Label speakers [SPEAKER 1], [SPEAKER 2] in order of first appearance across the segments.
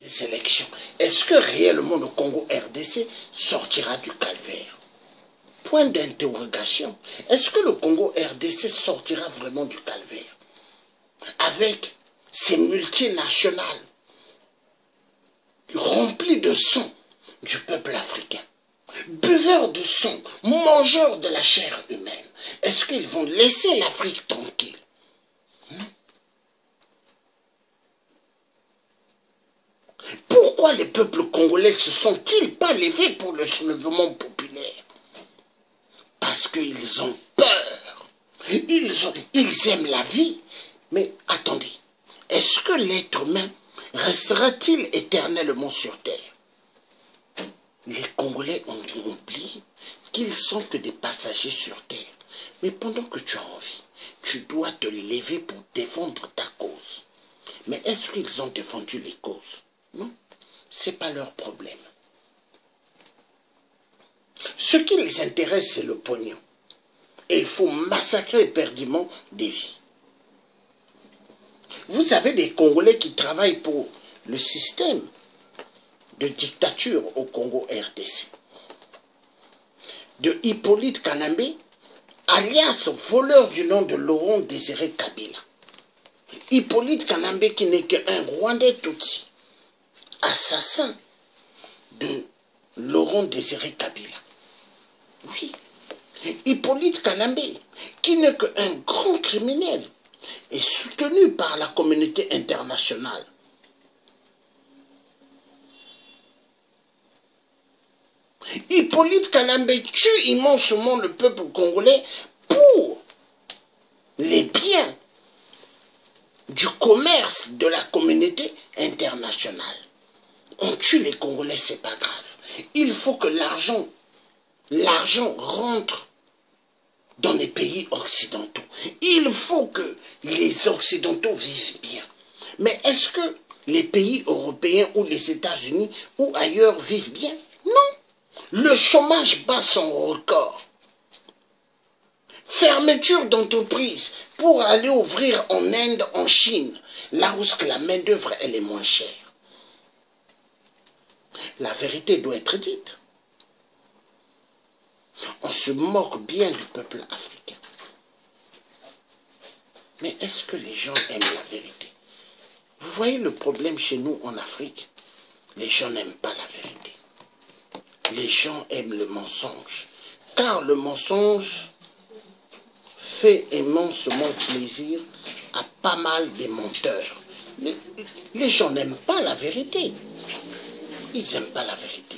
[SPEAKER 1] des élections. Est-ce que réellement le Congo RDC sortira du calvaire? Point d'interrogation. Est-ce que le Congo RDC sortira vraiment du calvaire? Avec ces multinationales remplies de sang du peuple africain, buveurs de sang, mangeurs de la chair humaine, est-ce qu'ils vont laisser l'Afrique tranquille? Non. Pourquoi les peuples congolais se sont-ils pas levés pour le soulèvement populaire? Parce qu'ils ont peur. Ils aiment la vie. Mais attendez, est-ce que l'être humain restera-t-il éternellement sur terre? Les Congolais ont oublié qu'ils sont que des passagers sur terre. Mais pendant que tu as envie, tu dois te lever pour défendre ta cause. Mais est-ce qu'ils ont défendu les causes? Non, ce n'est pas leur problème. Ce qui les intéresse, c'est le pognon. Et il faut massacrer éperdument des vies. Vous avez des Congolais qui travaillent pour le système de dictature au Congo RDC. De Hippolyte Kanambe, alias voleur du nom de Laurent Désiré Kabila. Hippolyte Kanambe qui n'est qu'un Rwandais Tutsi, assassin de Laurent Désiré Kabila. Oui, Hippolyte Kanambe qui n'est qu'un grand criminel et soutenu par la communauté internationale. Hippolyte Kanambe tue immensement le peuple congolais pour les biens du commerce de la communauté internationale. On tue les Congolais, c'est pas grave. Il faut que l'argent rentre dans les pays occidentaux. Il faut que les Occidentaux vivent bien. Mais est-ce que les pays européens ou les États-Unis ou ailleurs vivent bien? Non. Le chômage bat son record. Fermeture d'entreprises pour aller ouvrir en Inde, en Chine, là où la main-d'œuvre elle est moins chère. La vérité doit être dite. On se moque bien du peuple africain. Mais est-ce que les gens aiment la vérité? Vous voyez le problème chez nous en Afrique? Les gens n'aiment pas la vérité. Les gens aiment le mensonge. Car le mensonge fait immensément plaisir à pas mal des menteurs. Les gens n'aiment pas la vérité. Ils n'aiment pas la vérité.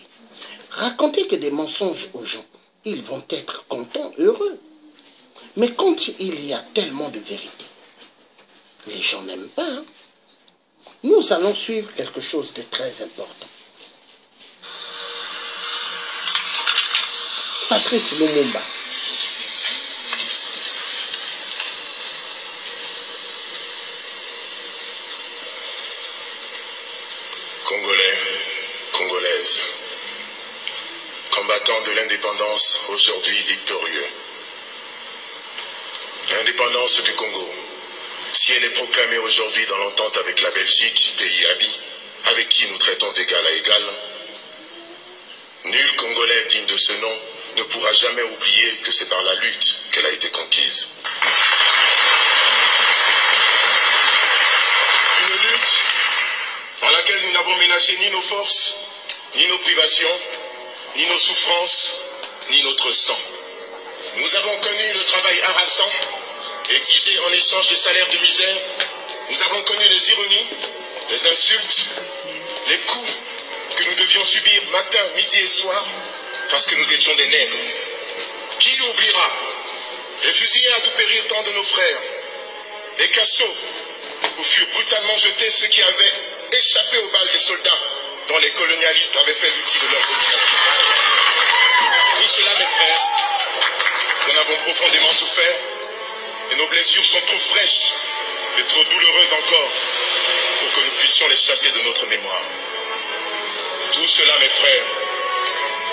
[SPEAKER 1] Racontez que des mensonges aux gens, ils vont être contents, heureux. Mais quand il y a tellement de vérité, les gens n'aiment pas. Hein? Nous allons suivre quelque chose de très important. Patrice Lumumba.
[SPEAKER 2] Congolais, Congolaises, combattants de l'indépendance, aujourd'hui victorieux. L'indépendance du Congo, si elle est proclamée aujourd'hui dans l'entente avec la Belgique, pays ami, avec qui nous traitons d'égal à égal, nul Congolais digne de ce nom ne pourra jamais oublier que c'est par la lutte qu'elle a été conquise. Une lutte dans laquelle nous n'avons ménagé ni nos forces, ni nos privations, ni nos souffrances, ni notre sang. Nous avons connu le travail harassant, exigé en échange de salaires de misère. Nous avons connu les ironies, les insultes, les coups que nous devions subir matin, midi et soir, parce que nous étions des nègres. Qui oubliera les fusillés à tout périr tant de nos frères, les cachots où furent brutalement jetés ceux qui avaient échappé aux balles des soldats dont les colonialistes avaient fait l'outil de leur domination. Tout cela, mes frères, nous en avons profondément souffert et nos blessures sont trop fraîches et trop douloureuses encore pour que nous puissions les chasser de notre mémoire. Tout cela, mes frères,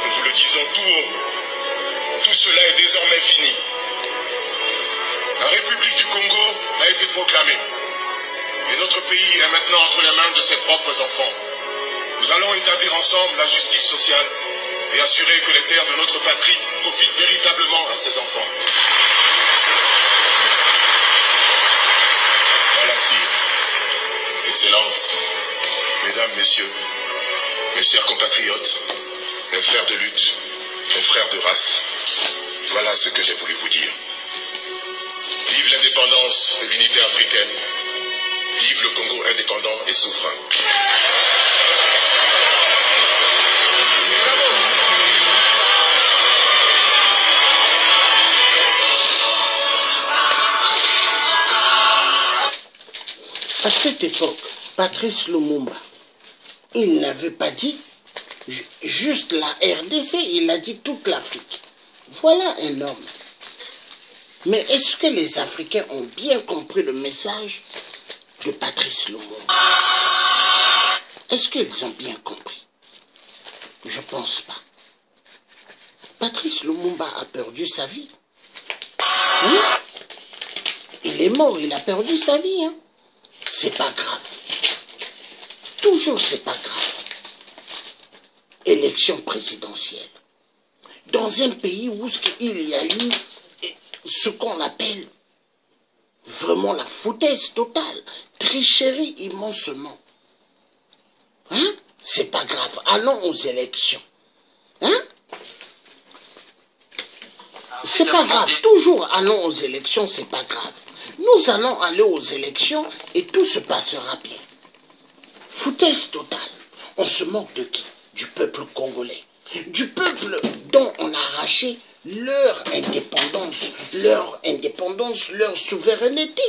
[SPEAKER 2] nous vous le disons tout haut, tout cela est désormais fini. La République du Congo a été proclamée et notre pays est maintenant entre les mains de ses propres enfants. Nous allons établir ensemble la justice sociale et assurer que les terres de notre patrie profitent véritablement à ses enfants. Voilà, sire, Excellences, Mesdames, Messieurs, mes chers compatriotes, mes frères de lutte, mes frères de race, voilà ce que j'ai voulu vous dire. Vive l'indépendance et l'unité africaine. Vive le Congo indépendant et souverain.
[SPEAKER 1] À cette époque, Patrice Lumumba, il n'avait pas dit juste la RDC, il a dit toute l'Afrique. Voilà un homme. Mais est-ce que les Africains ont bien compris le message de Patrice Lumumba? Est-ce qu'ils ont bien compris? Je pense pas. Patrice Lumumba a perdu sa vie. Oui? Il est mort, il a perdu sa vie. Hein? C'est pas grave. Toujours c'est pas grave. Élection présidentielle. Dans un pays où il y a eu ce qu'on appelle vraiment la foutaise totale, tricherie immensement. Hein? C'est pas grave. Allons aux élections. Hein? C'est pas grave. Toujours allons aux élections, c'est pas grave. Nous allons aller aux élections et tout se passera bien. Foutaise totale. On se moque de qui? Du peuple congolais. Du peuple dont on a arraché leur indépendance, leur souveraineté.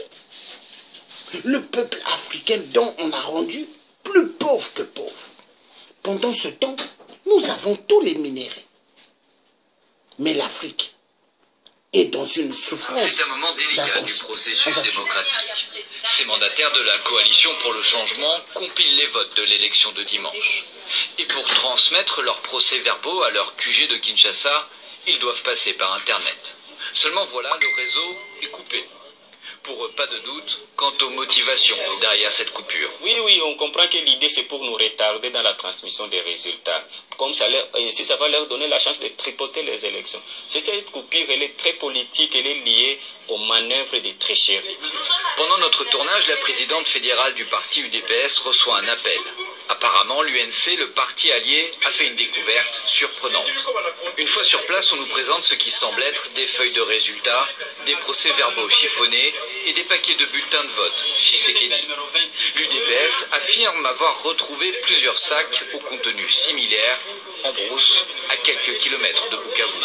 [SPEAKER 1] Le peuple africain dont on a rendu plus pauvre que pauvre. Pendant ce temps, nous avons tous les minéraux. Mais l'Afrique est dans une souffrance.
[SPEAKER 3] C'est un moment délicat du processus démocratique. Ces mandataires de la coalition pour le changement compilent les votes de l'élection de dimanche. Et pour transmettre leurs procès-verbaux à leur QG de Kinshasa, ils doivent passer par Internet. Seulement voilà, le réseau est coupé. Pour eux, pas de doute quant aux motivations derrière cette coupure.
[SPEAKER 4] Oui, on comprend que l'idée c'est pour nous retarder dans la transmission des résultats. Comme ça, si ça va leur donner la chance de tripoter les élections. Cette coupure, elle est très politique, elle est liée aux manœuvres des tricheries.
[SPEAKER 3] Pendant notre tournage, la présidente fédérale du parti UDPS reçoit un appel. Apparemment, l'UNC, le parti allié, a fait une découverte surprenante. Une fois sur place, on nous présente ce qui semble être des feuilles de résultats, des procès-verbaux chiffonnés et des paquets de bulletins de vote, Tshisekedi. L'UDPS affirme avoir retrouvé plusieurs sacs au contenu similaire en brousse à quelques kilomètres de Bukavu.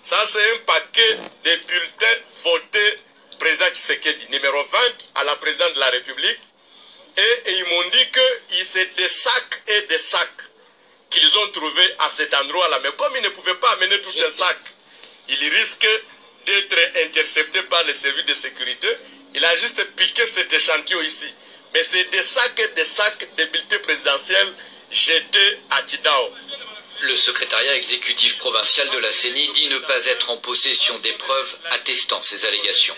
[SPEAKER 2] Ça, c'est un paquet de bulletins votés président Tshisekedi, numéro 20 à la présidente de la République. Et ils m'ont dit que c'est des sacs et des sacs qu'ils ont trouvés à cet endroit-là. Mais comme ils ne pouvaient pas amener tout un sac, ils risquent d'être interceptés par les services de sécurité. Il a juste piqué cet échantillon ici. Mais c'est des sacs et des sacs de bulletins présidentiels jetés à Tidao.
[SPEAKER 3] Le secrétariat exécutif provincial de la CENI dit ne pas être en possession des preuves attestant ces allégations.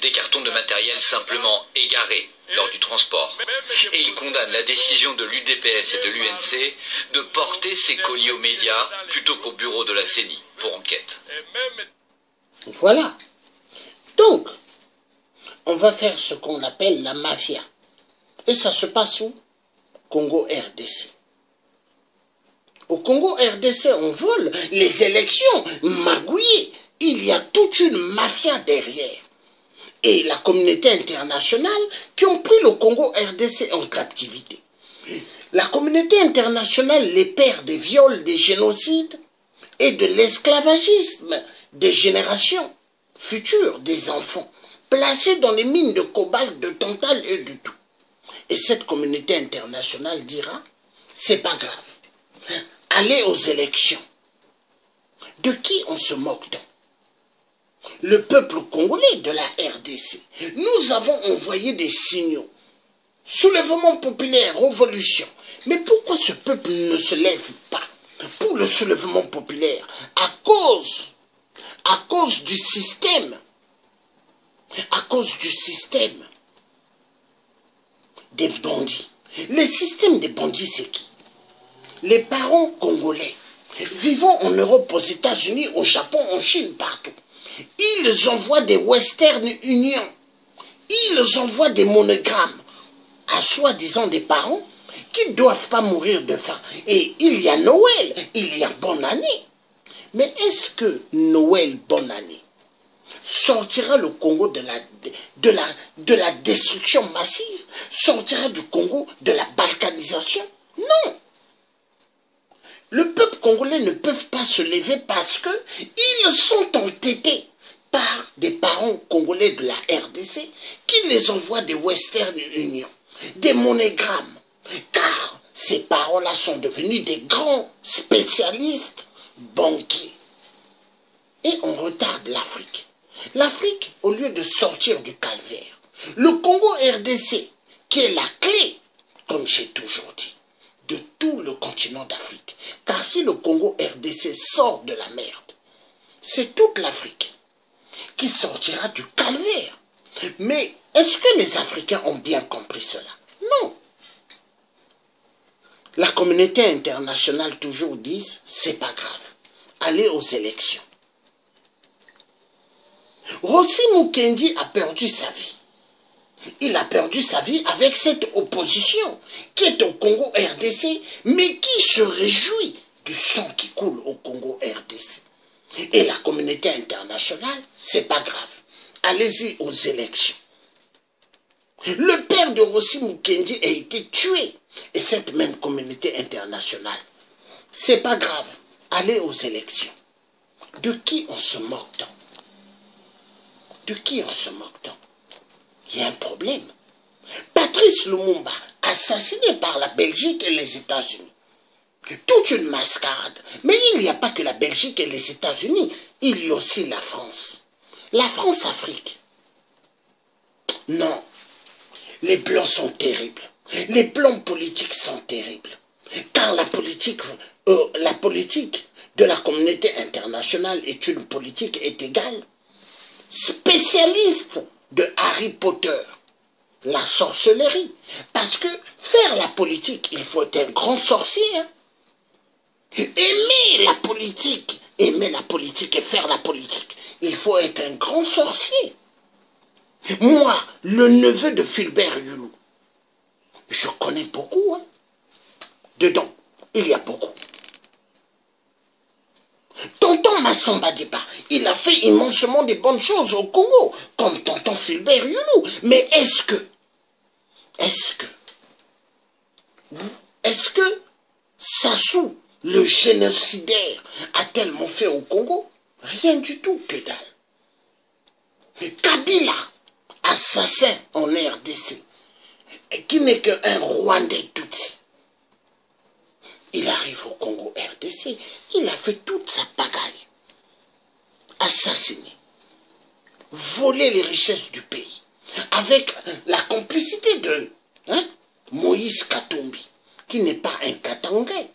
[SPEAKER 3] Des cartons de matériel simplement égarés lors du transport. Et il condamne la décision de l'UDPS et de l'UNC de porter ces colis aux médias plutôt qu'au bureau de la CENI pour enquête.
[SPEAKER 1] Voilà. Donc, on va faire ce qu'on appelle la mafia. Et ça se passe où? Congo RDC. Au Congo RDC, on vole les élections magouillées. Il y a toute une mafia derrière. Et la communauté internationale qui ont pris le Congo RDC en captivité. La communauté internationale, les pères des viols, des génocides et de l'esclavagisme des générations futures des enfants, placés dans les mines de cobalt, de tantal et de tout. Et cette communauté internationale dira, c'est pas grave, allez aux élections. De qui on se moque-t-on? Le peuple congolais de la RDC. Nous avons envoyé des signaux. Soulèvement populaire, révolution. Mais pourquoi ce peuple ne se lève pas pour le soulèvement populaire? À cause du système. À cause du système des bandits. Le système des bandits, c'est qui? les parents congolais vivant en Europe, aux États-Unis, au Japon, en Chine, partout, ils envoient des Western Union, ils envoient des monogrammes à soi-disant des parents qui ne doivent pas mourir de faim. Et il y a Noël, il y a bonne année. Mais est-ce que Noël, bonne année, sortira le Congo de la destruction massive, sortira du Congo de la balkanisation? Non. Le peuple congolais ne peut pas se lever parce qu'ils sont entêtés par des parents congolais de la RDC qui les envoient des Western Union, des monogrammes, car ces parents-là sont devenus des grands spécialistes banquiers. Et on retarde l'Afrique. L'Afrique, au lieu de sortir du calvaire, le Congo RDC, qui est la clé, comme j'ai toujours dit, de tout le continent d'Afrique. Car si le Congo RDC sort de la merde, c'est toute l'Afrique qui sortira du calvaire. Mais est-ce que les Africains ont bien compris cela? Non. La communauté internationale toujours dit, c'est pas grave, allez aux élections. Rossi Mukendi a perdu sa vie. Il a perdu sa vie avec cette opposition qui est au Congo RDC, mais qui se réjouit du sang qui coule au Congo RDC. Et la communauté internationale, c'est pas grave. Allez-y aux élections. Le père de Rossi Mukendi a été tué. Et cette même communauté internationale, c'est pas grave. Allez aux élections. De qui on se moque-t-on? De qui on se moque-t-on? Il y a un problème. Patrice Lumumba, assassiné par la Belgique et les États-Unis. Toute une mascarade. Mais il n'y a pas que la Belgique et les États-Unis. Il y a aussi la France. La France-Afrique. Non. Les Blancs sont terribles. Les plans politiques sont terribles. Car la politique de la communauté internationale est une politique égale. Spécialiste de Harry Potter, la sorcellerie. Parce que faire la politique, il faut être un grand sorcier. Hein? Aimer la politique et faire la politique, il faut être un grand sorcier. Moi, le neveu de Fulbert Yulu, je connais beaucoup. Hein? Dedans, il y a beaucoup. Tonton Massamba Deba, il a fait immensement de bonnes choses au Congo, comme tonton Fulbert Yulu. Mais est-ce que Sassou, le génocidaire, a tellement fait au Congo? Rien du tout, que dalle. Kabila, assassin en RDC, qui n'est qu'un Rwandais Tutsi. Il arrive au Congo RDC, il a fait toute sa pagaille. Assassiné, voler les richesses du pays, avec la complicité de Moïse Katumbi, qui n'est pas un Katangais,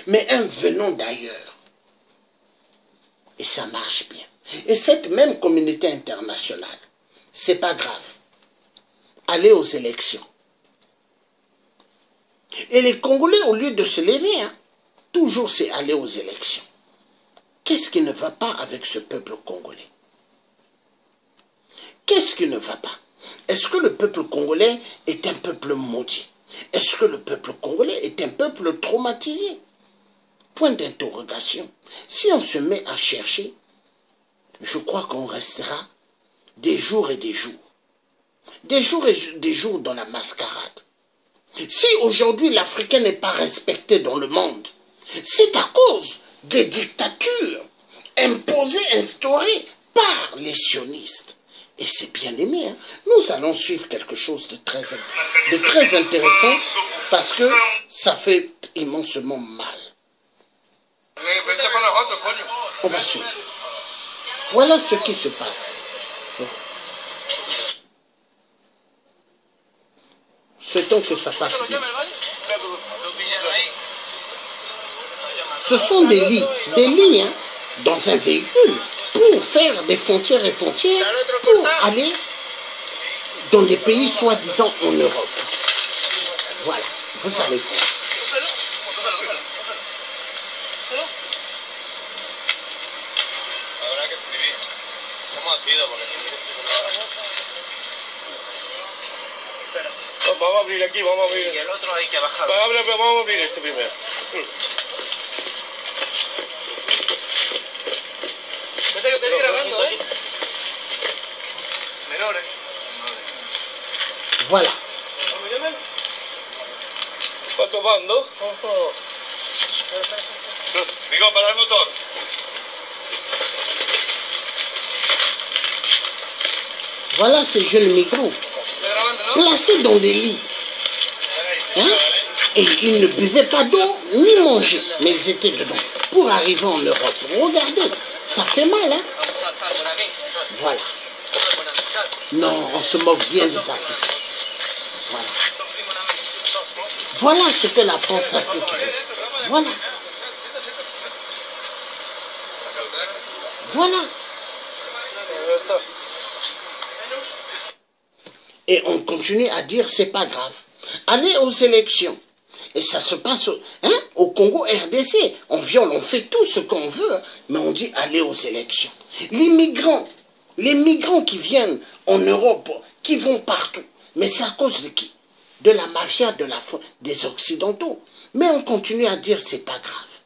[SPEAKER 1] mais un venant d'ailleurs. Et ça marche bien. Et cette même communauté internationale, c'est pas grave. Allez aux élections. Et les Congolais, au lieu de se lever, toujours c'est aller aux élections. Qu'est-ce qui ne va pas avec ce peuple congolais? Qu'est-ce qui ne va pas? Est-ce que le peuple congolais est un peuple maudit? Est-ce que le peuple congolais est un peuple traumatisé? Point d'interrogation. Si on se met à chercher, je crois qu'on restera des jours et des jours. Des jours et des jours dans la mascarade. Si aujourd'hui l'Africain n'est pas respecté dans le monde, c'est à cause des dictatures imposées, instaurées par les sionistes. Et c'est bien aimé. Hein? Nous allons suivre quelque chose de très intéressant parce que ça fait immensement mal. On va suivre. Voilà ce qui se passe. Souhaitons que ça passe bien. Ce sont des lits hein, dans un véhicule pour faire des frontières et frontières pour aller dans des pays soi-disant en Europe. Voilà, vous allez voir.
[SPEAKER 5] Vamos a abrir aquí, vamos a abrir. Y el otro hay que bajar. Vamos a abrir este primero. Vete que estoy grabando, ¿eh? Menores.
[SPEAKER 1] Voilà.
[SPEAKER 5] ¿Cuántos van, no? Digo, para el motor.
[SPEAKER 1] Voilà ces jeunes migrants, placés dans des lits. Hein? Et ils ne buvaient pas d'eau ni mangeaient, mais ils étaient dedans. Pour arriver en Europe, regardez, ça fait mal, hein? Voilà. Non, on se moque bien des Africains. Voilà. Voilà ce que la France-Afrique veut. Voilà. Voilà. Et on continue à dire c'est pas grave. Allez aux élections. Et ça se passe au Congo RDC. On viole, on fait tout ce qu'on veut, hein, mais on dit allez aux élections. Les migrants qui viennent en Europe, qui vont partout. Mais c'est à cause de qui? De la mafia, des Occidentaux. Mais on continue à dire c'est pas grave.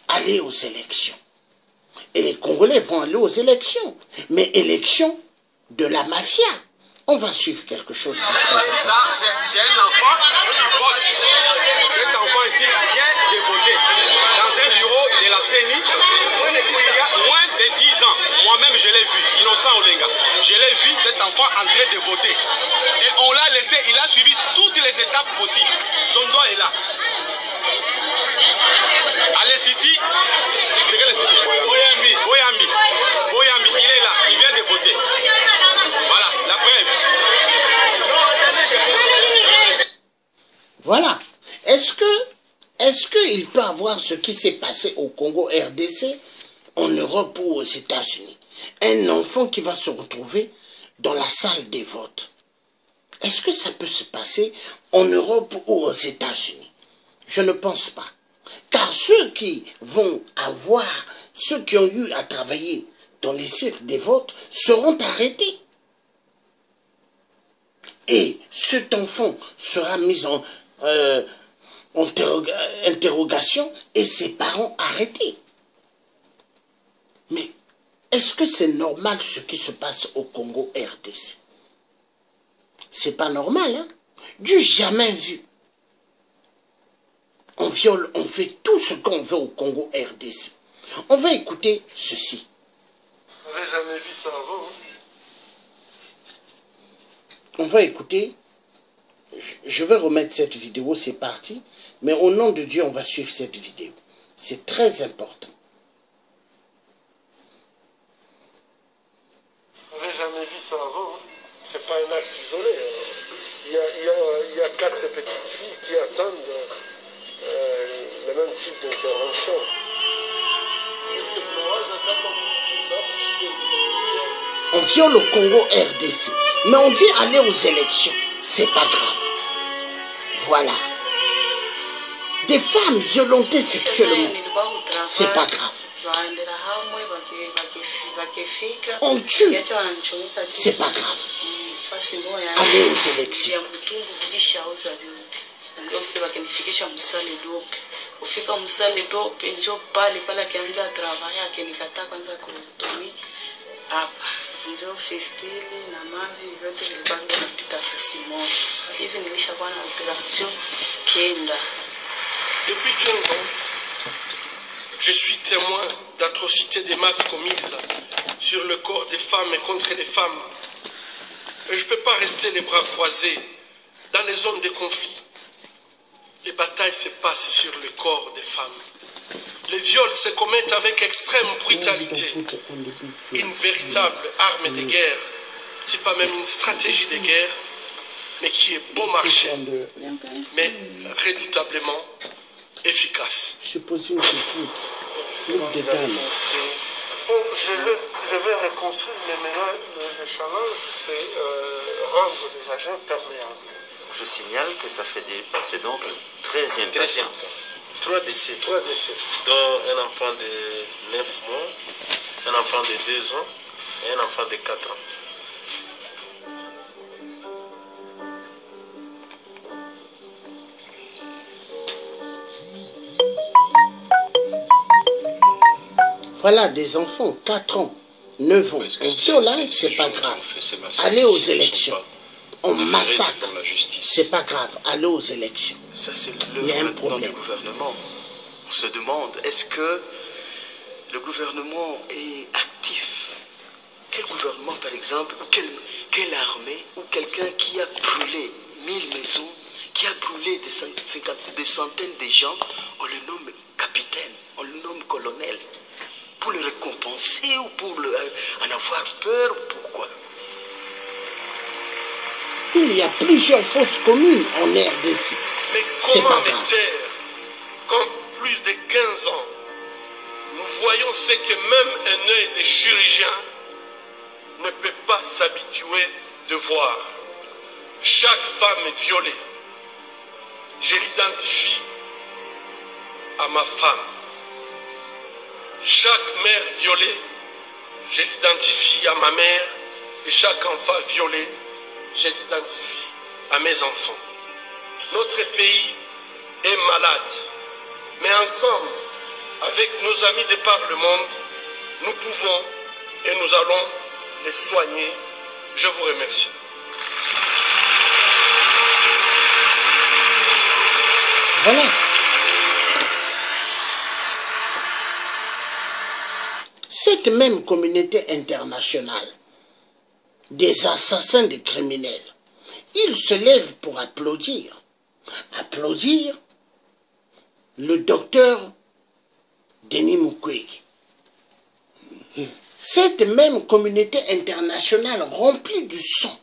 [SPEAKER 1] Allez aux élections. Et les Congolais vont aller aux élections. Mais élections de la mafia. On va suivre quelque chose.
[SPEAKER 6] Ça, c'est un enfant qui vote. Cet enfant ici vient de voter dans un bureau de la CENI il y a moins de 10 ans. Moi-même, je l'ai vu, Innocent Olenga. Je l'ai vu, cet enfant en train de voter. Et on l'a laissé, il a suivi toutes les étapes possibles. Son doigt est là. Allez, City, c'est quel City? Boyambi, il est là, il vient de voter. Voilà, la preuve.
[SPEAKER 1] Voilà. Est-ce qu'il peut avoir ce qui s'est passé au Congo RDC, en Europe ou aux États-Unis? Un enfant qui va se retrouver dans la salle des votes. Est-ce que ça peut se passer en Europe ou aux États-Unis? Je ne pense pas. Car ceux qui vont avoir, ceux qui ont eu à travailler dans les cirques des votes seront arrêtés. Et cet enfant sera mis en interrogation et ses parents arrêtés. Mais est-ce que c'est normal ce qui se passe au Congo RDC? C'est pas normal, hein? Du jamais vu. On viole, on fait tout ce qu'on veut au Congo RDC. On va écouter ceci.
[SPEAKER 5] Vous n'avez jamais vu ça avant, hein?
[SPEAKER 1] On va écouter. Je vais remettre cette vidéo, c'est parti. Mais au nom de Dieu, on va suivre cette vidéo. C'est très important.
[SPEAKER 5] Vous n'avez jamais vu ça avant, hein? C'est pas un acte isolé. Il y a 4 petites filles qui attendent le même type d'intervention.
[SPEAKER 1] On viole au Congo RDC. Mais on dit aller aux élections. C'est pas grave. Voilà. Des femmes violentées sexuellement. C'est pas grave. On tue. C'est pas grave. Aller aux élections.
[SPEAKER 7] Kufika msali dope njo pale akianza travaya akenikata kwanza kutoni hapa njo festili na mavi vyote vilikuwa vinapita fasi moja hivi nilishakuwa na operation kenda.
[SPEAKER 5] Depuis 15 ans, je suis témoin d'atrocités des masses commises sur le corps des femmes et contre les femmes. Et je ne peux pas rester les bras croisés dans les zones de conflit. Les batailles se passent sur le corps des femmes. Les viols se commettent avec extrême brutalité. Une véritable arme de guerre, c'est pas même une stratégie de guerre, mais qui est bon marché, mais redoutablement efficace.
[SPEAKER 1] Je pose une question.
[SPEAKER 5] Je vais reconstruire, mais maintenant le challenge, c'est rendre les agents perméables.
[SPEAKER 8] Je signale que ça fait c'est donc le 13e patient.
[SPEAKER 5] 3 décès. 3 décès. Dont un enfant de 9 mois, un enfant de 2 ans, et un enfant de 4 ans.
[SPEAKER 1] Voilà des enfants, 4 ans, 9 ans. On viole, c'est pas grave. Allez aux élections. On massacre, c'est pas grave. Allez aux élections.
[SPEAKER 9] Ça, c'est
[SPEAKER 1] Il y a un
[SPEAKER 9] le
[SPEAKER 1] problème.
[SPEAKER 9] du gouvernement. On se demande, est-ce que le gouvernement est actif? Quel gouvernement, par exemple, ou quelle armée, ou quelqu'un qui a brûlé 1000 maisons, qui a brûlé des centaines de gens, on le nomme capitaine, on le nomme colonel. Pour le récompenser ou pour en avoir peur, pourquoi?
[SPEAKER 1] Il y a plusieurs fosses communes en RDC.
[SPEAKER 5] Mais
[SPEAKER 1] C'est pas
[SPEAKER 5] comment
[SPEAKER 1] grave.
[SPEAKER 5] des terres, comme plus de 15 ans, nous voyons ce que même un œil de chirurgien ne peut pas s'habituer de voir. Chaque femme violée, je l'identifie à ma femme. Chaque mère violée, je l'identifie à ma mère. Et chaque enfant violé, je l'identifie à mes enfants. Notre pays est malade. Mais ensemble, avec nos amis de par le monde, nous pouvons et nous allons les soigner. Je vous remercie.
[SPEAKER 1] Voilà. Cette même communauté internationale, des assassins, des criminels, ils se lèvent pour applaudir. Applaudir le docteur Denis Mukwege. Cette même communauté internationale remplie du sang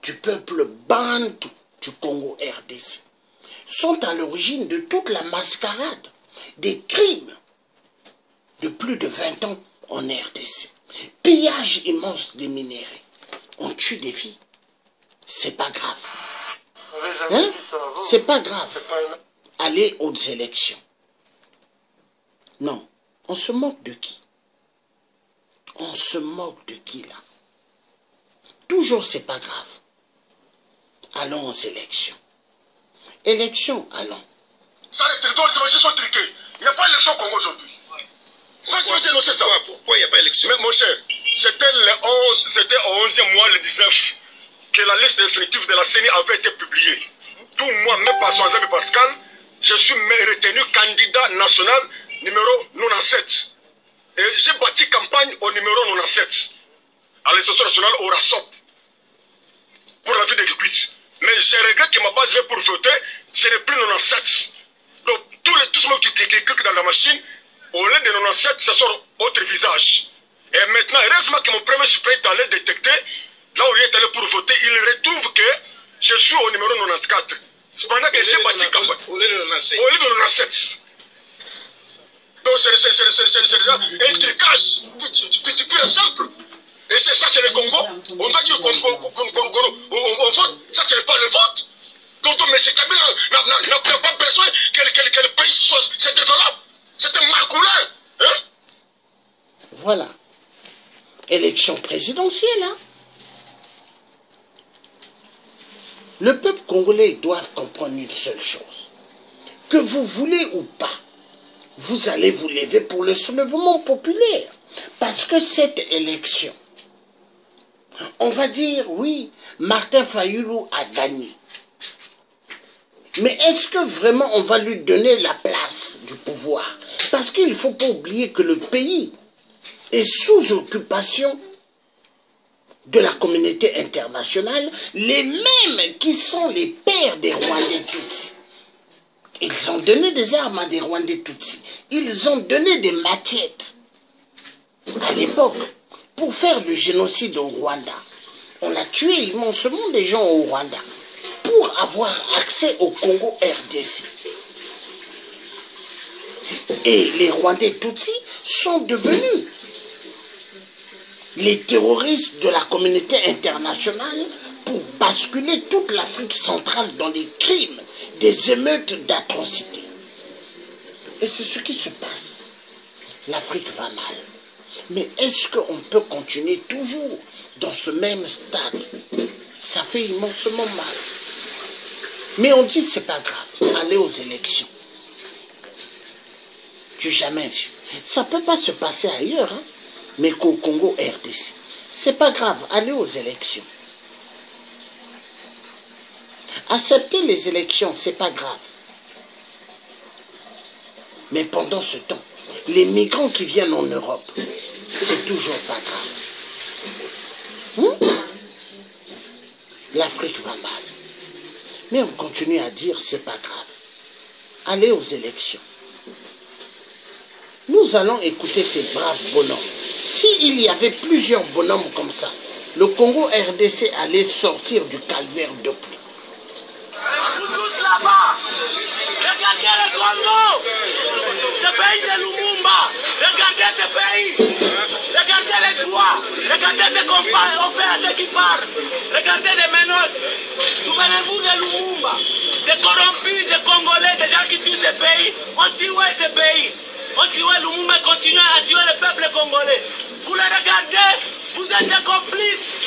[SPEAKER 1] du peuple bantou du Congo RDC sont à l'origine de toute la mascarade des crimes de plus de 20 ans en RDC. Pillage immense des minéraux. On tue des vies. C'est pas grave. Hein? C'est pas grave. Aller aux élections. Non. On se moque de qui? On se moque de qui là? Toujours c'est pas grave. Allons aux élections. Élections, allons.
[SPEAKER 2] Ça, les territoires de sont triqués. Il n'y a pas d'élection au Congo aujourd'hui. Ça, je veux dénoncer ça.
[SPEAKER 6] Pourquoi il n'y a pas d'élection?
[SPEAKER 2] Mais mon cher, c'était au 11e mois, le 19, que la liste définitive de la CENI avait été publiée. Tout moi, même par son ami Pascal, je suis retenu candidat national numéro 97. Et j'ai bâti campagne au numéro 97, à l'association nationale au RASOP, pour la ville de Kikwit. Mais je regrette que ma base pour voter, ce n'est plus 97. Donc, tout ce monde qui clique dans la machine, au lieu de 97, ça sort autre visage. Et maintenant, heureusement que mon premier suppléant est allé détecter, là où il est allé pour voter, il retrouve que je suis au numéro 94. Cependant que j'ai bâti campagne. Au lieu de 97. Donc, c'est déjà un trucage plus simple. Et ça, c'est le Congo. On va dire qu'on vote. Ça, ce n'est pas le vote. Donc, M. Kabila n'a pas besoin que le pays se développe. C'est un marcoulin. Hein?
[SPEAKER 1] Voilà. Élection présidentielle, hein? Le peuple congolais doit comprendre une seule chose. Que vous voulez ou pas, vous allez vous lever pour le soulèvement populaire. Parce que cette élection, on va dire, oui, Martin Fayulu a gagné. Mais est-ce que vraiment on va lui donner la place du pouvoir? Parce qu'il ne faut pas oublier que le pays est sous occupation de la communauté internationale, les mêmes qui sont les pères des Rwandais Tutsis. Ils ont donné des armes à des Rwandais Tutsis. Ils ont donné des machettes à l'époque pour faire le génocide au Rwanda. On a tué immensément des gens au Rwanda pour avoir accès au Congo RDC. Et les Rwandais Tutsis sont devenus les terroristes de la communauté internationale pour basculer toute l'Afrique centrale dans les crimes, des émeutes d'atrocités. Et c'est ce qui se passe. L'Afrique va mal. Mais est-ce qu'on peut continuer toujours dans ce même stade? Ça fait immensement mal. Mais on dit c'est pas grave, aller aux élections. Tu jamais vu. Ça peut pas se passer ailleurs, hein? Mais qu'au Congo RDC. C'est pas grave, aller aux élections. Accepter les élections, c'est pas grave. Mais pendant ce temps, les migrants qui viennent en Europe, c'est toujours pas grave. L'Afrique va mal. Mais on continue à dire c'est pas grave. Allez aux élections. Nous allons écouter ces braves bonhommes. S'il y avait plusieurs bonhommes comme ça, le Congo RDC allait sortir du calvaire depuis.
[SPEAKER 10] Vous tous là-bas, regardez le Congo, ce pays de Lumumba, regardez ce pays, regardez les droits, regardez ce qu'on fait à ceux qui parlent, regardez les menottes. Souvenez-vous de Lumumba, des corrompus, des Congolais, des gens qui tuent ce pays, on tuait ce pays. On tuait Lumumba et continue à tuer le peuple congolais. Vous les regardez, vous êtes des complices.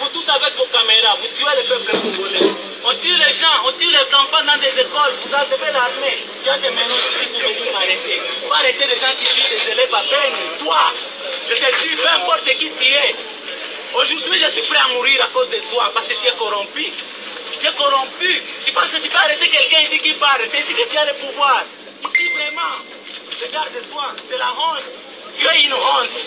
[SPEAKER 10] Vous tous avec vos caméras, vous tuez le peuple congolais. On tue les gens, on tue les campagnes dans des écoles, vous enlevez l'armée. Tu as des menaces ici pour venir m'arrêter. Vous arrêtez les gens qui tuent des élèves à peine. Toi, je te dis, peu importe qui tu es. Aujourd'hui, je suis prêt à mourir à cause de toi parce que tu es corrompu. Tu es corrompu. Tu penses que tu peux arrêter quelqu'un ici qui parle. C'est ici que tu as le pouvoir. Ici, vraiment, regarde-toi, c'est la honte. Tu es une honte.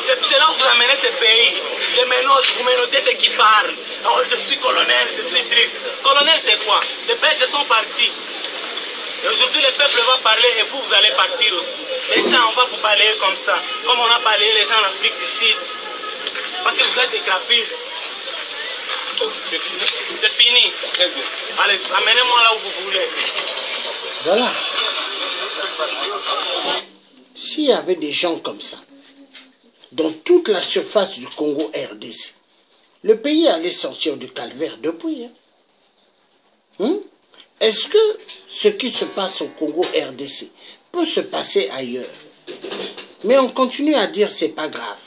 [SPEAKER 10] C'est là où vous amenez ce pays. Les menottes, vous menottez ceux qui parlent. Oh, je suis colonel, je suis truc. Colonel, c'est quoi? Les Belges sont partis. Et aujourd'hui, le peuple va parler et vous, vous allez partir aussi. Et ça, on va vous balayer comme ça. Comme on a balayé les gens en Afrique du Sud. Parce que vous êtes des crapules. C'est fini. C'est fini. Très bien. Allez, amenez-moi là où vous voulez.
[SPEAKER 1] Voilà. S'il y avait des gens comme ça, dans toute la surface du Congo RDC, le pays allait sortir du calvaire depuis. Est-ce que ce qui se passe au Congo RDC peut se passer ailleurs? Mais on continue à dire c'est pas grave.